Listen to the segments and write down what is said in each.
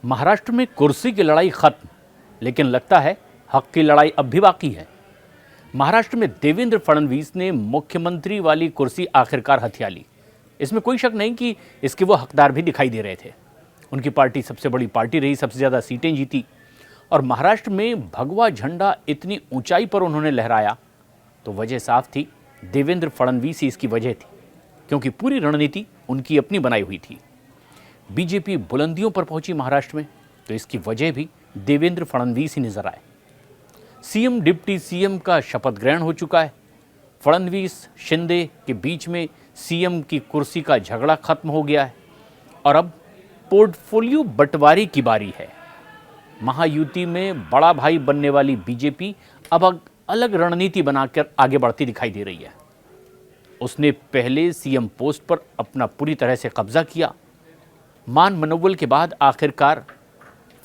महाराष्ट्र में कुर्सी की लड़ाई खत्म, लेकिन लगता है हक की लड़ाई अब भी बाकी है। महाराष्ट्र में देवेंद्र फडणवीस ने मुख्यमंत्री वाली कुर्सी आखिरकार हथिया ली। इसमें कोई शक नहीं कि इसके वो हकदार भी दिखाई दे रहे थे। उनकी पार्टी सबसे बड़ी पार्टी रही, सबसे ज़्यादा सीटें जीती, और महाराष्ट्र में भगवा झंडा इतनी ऊंचाई पर उन्होंने लहराया तो वजह साफ थी, देवेंद्र फडणवीस ही इसकी वजह थी, क्योंकि पूरी रणनीति उनकी अपनी बनाई हुई थी। बीजेपी बुलंदियों पर पहुंची महाराष्ट्र में, तो इसकी वजह भी देवेंद्र फडणवीस ही नजर आए। सीएम डिप्टी सीएम का शपथ ग्रहण हो चुका है। फडणवीस शिंदे के बीच में सीएम की कुर्सी का झगड़ा खत्म हो गया है और अब पोर्टफोलियो बंटवारे की बारी है। महायुति में बड़ा भाई बनने वाली बीजेपी अब अलग रणनीति बनाकर आगे बढ़ती दिखाई दे रही है। उसने पहले सीएम पोस्ट पर अपना पूरी तरह से कब्जा किया। मान मनोबल के बाद आखिरकार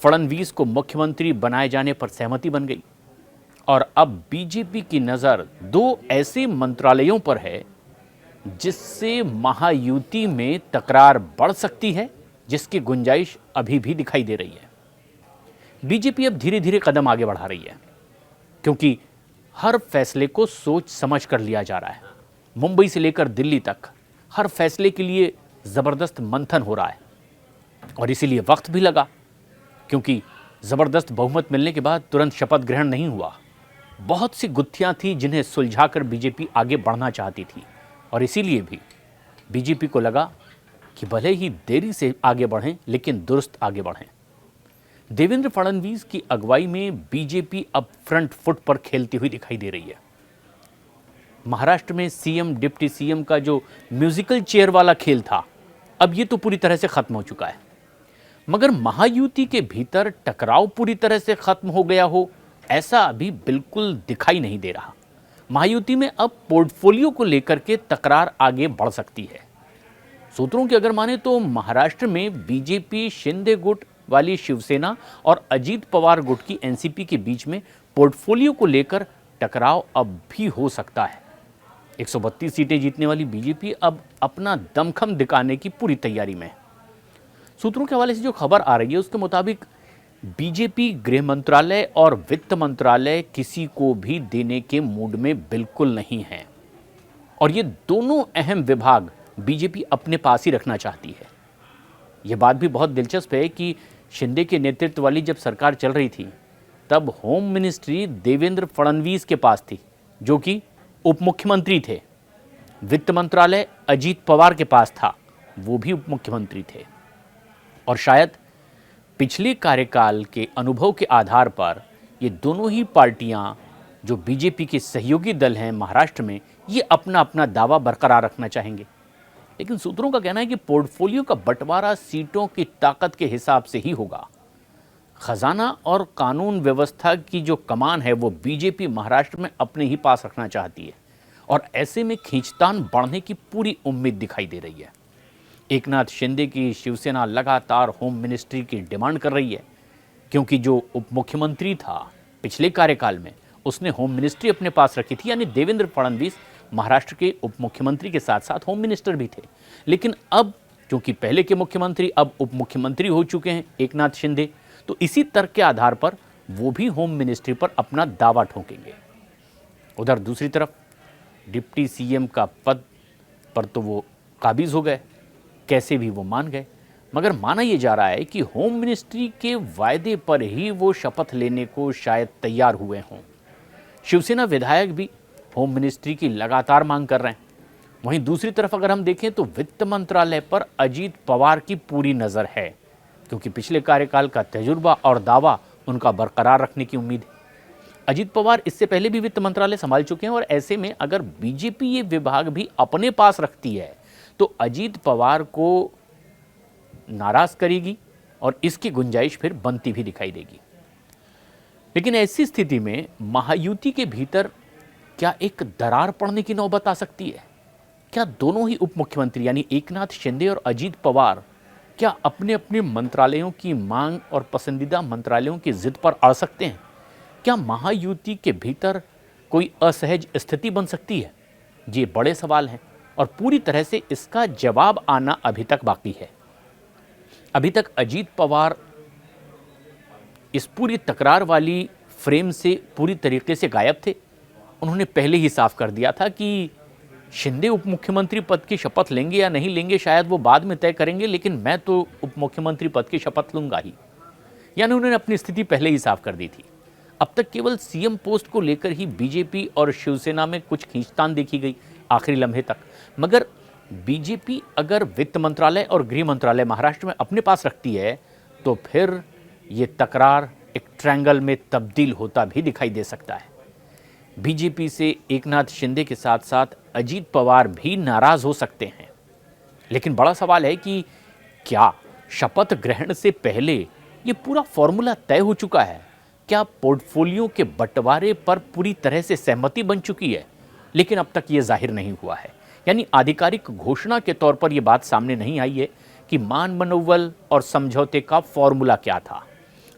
फडणवीस को मुख्यमंत्री बनाए जाने पर सहमति बन गई और अब बीजेपी की नज़र दो ऐसे मंत्रालयों पर है जिससे महायुति में तकरार बढ़ सकती है, जिसकी गुंजाइश अभी भी दिखाई दे रही है। बीजेपी अब धीरे धीरे कदम आगे बढ़ा रही है, क्योंकि हर फैसले को सोच समझ कर लिया जा रहा है। मुंबई से लेकर दिल्ली तक हर फैसले के लिए ज़बरदस्त मंथन हो रहा है और इसीलिए वक्त भी लगा, क्योंकि ज़बरदस्त बहुमत मिलने के बाद तुरंत शपथ ग्रहण नहीं हुआ। बहुत सी गुत्थियां थी जिन्हें सुलझाकर बीजेपी आगे बढ़ना चाहती थी और इसीलिए भी बीजेपी को लगा कि भले ही देरी से आगे बढ़ें, लेकिन दुरुस्त आगे बढ़ें। देवेंद्र फडणवीस की अगुवाई में बीजेपी अब फ्रंट फुट पर खेलती हुई दिखाई दे रही है। महाराष्ट्र में सीएम डिप्टी सीएम का जो म्यूजिकल चेयर वाला खेल था, अब ये तो पूरी तरह से खत्म हो चुका है। मगर महायुति के भीतर टकराव पूरी तरह से खत्म हो गया हो, ऐसा अभी बिल्कुल दिखाई नहीं दे रहा। महायुति में अब पोर्टफोलियो को लेकर के तकरार आगे बढ़ सकती है। सूत्रों की अगर माने तो महाराष्ट्र में बीजेपी शिंदे गुट वाली शिवसेना और अजीत पवार गुट की एनसीपी के बीच में पोर्टफोलियो को लेकर टकराव अब भी हो सकता है। 132 सीटें जीतने वाली बीजेपी अब अपना दमखम दिखाने की पूरी तैयारी में है। सूत्रों के हवाले से जो खबर आ रही है उसके मुताबिक बीजेपी गृह मंत्रालय और वित्त मंत्रालय किसी को भी देने के मूड में बिल्कुल नहीं है और ये दोनों अहम विभाग बीजेपी अपने पास ही रखना चाहती है। यह बात भी बहुत दिलचस्प है कि शिंदे के नेतृत्व वाली जब सरकार चल रही थी तब होम मिनिस्ट्री देवेंद्र फडणवीस के पास थी, जो कि उप मुख्यमंत्री थे। वित्त मंत्रालय अजीत पवार के पास था, वो भी उप मुख्यमंत्री थे। और शायद पिछले कार्यकाल के अनुभव के आधार पर ये दोनों ही पार्टियां, जो बीजेपी के सहयोगी दल हैं महाराष्ट्र में, ये अपना अपना दावा बरकरार रखना चाहेंगे। लेकिन सूत्रों का कहना है कि पोर्टफोलियो का बंटवारा सीटों की ताकत के हिसाब से ही होगा। खजाना और कानून व्यवस्था की जो कमान है वो बीजेपी महाराष्ट्र में अपने ही पास रखना चाहती है और ऐसे में खींचतान बढ़ने की पूरी उम्मीद दिखाई दे रही है। एकनाथ शिंदे की शिवसेना लगातार होम मिनिस्ट्री की डिमांड कर रही है, क्योंकि जो उप मुख्यमंत्री था पिछले कार्यकाल में उसने होम मिनिस्ट्री अपने पास रखी थी, यानी देवेंद्र फडणवीस महाराष्ट्र के उप मुख्यमंत्री के साथ साथ होम मिनिस्टर भी थे। लेकिन अब क्योंकि पहले के मुख्यमंत्री अब उप मुख्यमंत्री हो चुके हैं एकनाथ शिंदे, तो इसी तर्क के आधार पर वो भी होम मिनिस्ट्री पर अपना दावा ठोकेंगे। उधर दूसरी तरफ डिप्टी सीएम का पद पर तो वो काबिज हो गए, कैसे भी वो मान गए। मगर माना यह जा रहा है कि होम मिनिस्ट्री के वायदे पर ही वो शपथ लेने को शायद तैयार हुए हों। शिवसेना विधायक भी होम मिनिस्ट्री की लगातार मांग कर रहे हैं। वहीं दूसरी तरफ अगर हम देखें तो वित्त मंत्रालय पर अजीत पवार की पूरी नज़र है, क्योंकि पिछले कार्यकाल का तजुर्बा और दावा उनका बरकरार रखने की उम्मीद है। अजीत पवार इससे पहले भी वित्त मंत्रालय संभाल चुके हैं और ऐसे में अगर बीजेपी ये विभाग भी अपने पास रखती है तो अजीत पवार को नाराज करेगी और इसकी गुंजाइश फिर बनती भी दिखाई देगी। लेकिन ऐसी स्थिति में महायुति के भीतर क्या एक दरार पड़ने की नौबत आ सकती है? क्या दोनों ही उप मुख्यमंत्री यानी एकनाथ शिंदे और अजीत पवार क्या अपने अपने मंत्रालयों की मांग और पसंदीदा मंत्रालयों की जिद पर अड़ सकते हैं? क्या महायुति के भीतर कोई असहज स्थिति बन सकती है? ये बड़े सवाल हैं और पूरी तरह से इसका जवाब आना अभी तक बाकी है। अभी तक अजीत पवार इस पूरी तकरार वाली फ्रेम से पूरी तरीके से गायब थे। उन्होंने पहले ही साफ कर दिया था कि शिंदे उप मुख्यमंत्री पद की शपथ लेंगे या नहीं लेंगे शायद वो बाद में तय करेंगे, लेकिन मैं तो उप मुख्यमंत्री पद की शपथ लूंगा ही। यानी उन्होंने अपनी स्थिति पहले ही साफ कर दी थी। अब तक केवल सीएम पोस्ट को लेकर ही बीजेपी और शिवसेना में कुछ खींचतान देखी गई आखिरी लम्हे तक, मगर बीजेपी अगर वित्त मंत्रालय और गृह मंत्रालय महाराष्ट्र में अपने पास रखती है तो फिर ये तकरार एक ट्रायंगल में तब्दील होता भी दिखाई दे सकता है। बीजेपी से एकनाथ शिंदे के साथ साथ अजीत पवार भी नाराज हो सकते हैं, लेकिन बड़ा सवाल है कि क्या शपथ ग्रहण से पहले ये पूरा फॉर्मूला तय हो चुका है? क्या पोर्टफोलियो के बंटवारे पर पूरी तरह से सहमति बन चुकी है? लेकिन अब तक ये जाहिर नहीं हुआ है, यानी आधिकारिक घोषणा के तौर पर यह बात सामने नहीं आई है कि मान मनोबल और समझौते का फॉर्मूला क्या था।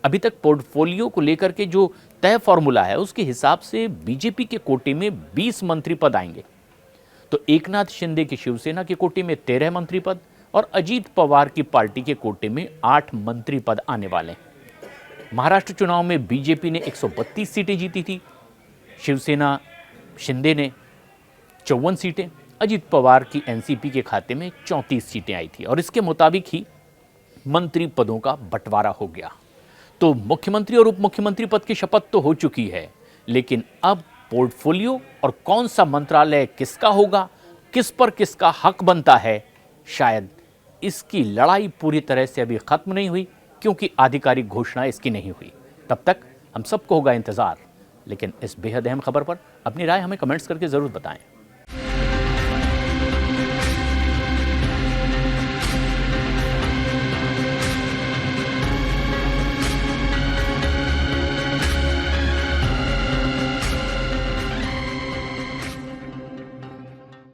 अभी तक पोर्टफोलियो को लेकर के जो तय फॉर्मूला है उसके हिसाब से बीजेपी के कोटे में 20 मंत्री पद आएंगे, तो एकनाथ शिंदे की शिवसेना के कोटे में 13 मंत्री पद और अजीत पवार की पार्टी के कोटे में 8 मंत्री पद आने वाले हैं। महाराष्ट्र चुनाव में बीजेपी ने 132 सीटें जीती थी, शिवसेना शिंदे ने 54 सीटें, अजीत पवार की एनसीपी के खाते में 34 सीटें आई थी और इसके मुताबिक ही मंत्री पदों का बंटवारा हो गया। तो मुख्यमंत्री और उप मुख्यमंत्री पद की शपथ तो हो चुकी है, लेकिन अब पोर्टफोलियो और कौन सा मंत्रालय किसका होगा, किस पर किसका हक बनता है, शायद इसकी लड़ाई पूरी तरह से अभी खत्म नहीं हुई, क्योंकि आधिकारिक घोषणा इसकी नहीं हुई। तब तक हम सबको होगा इंतजार, लेकिन इस बेहद अहम खबर पर अपनी राय हमें कमेंट्स करके जरूर बताएं।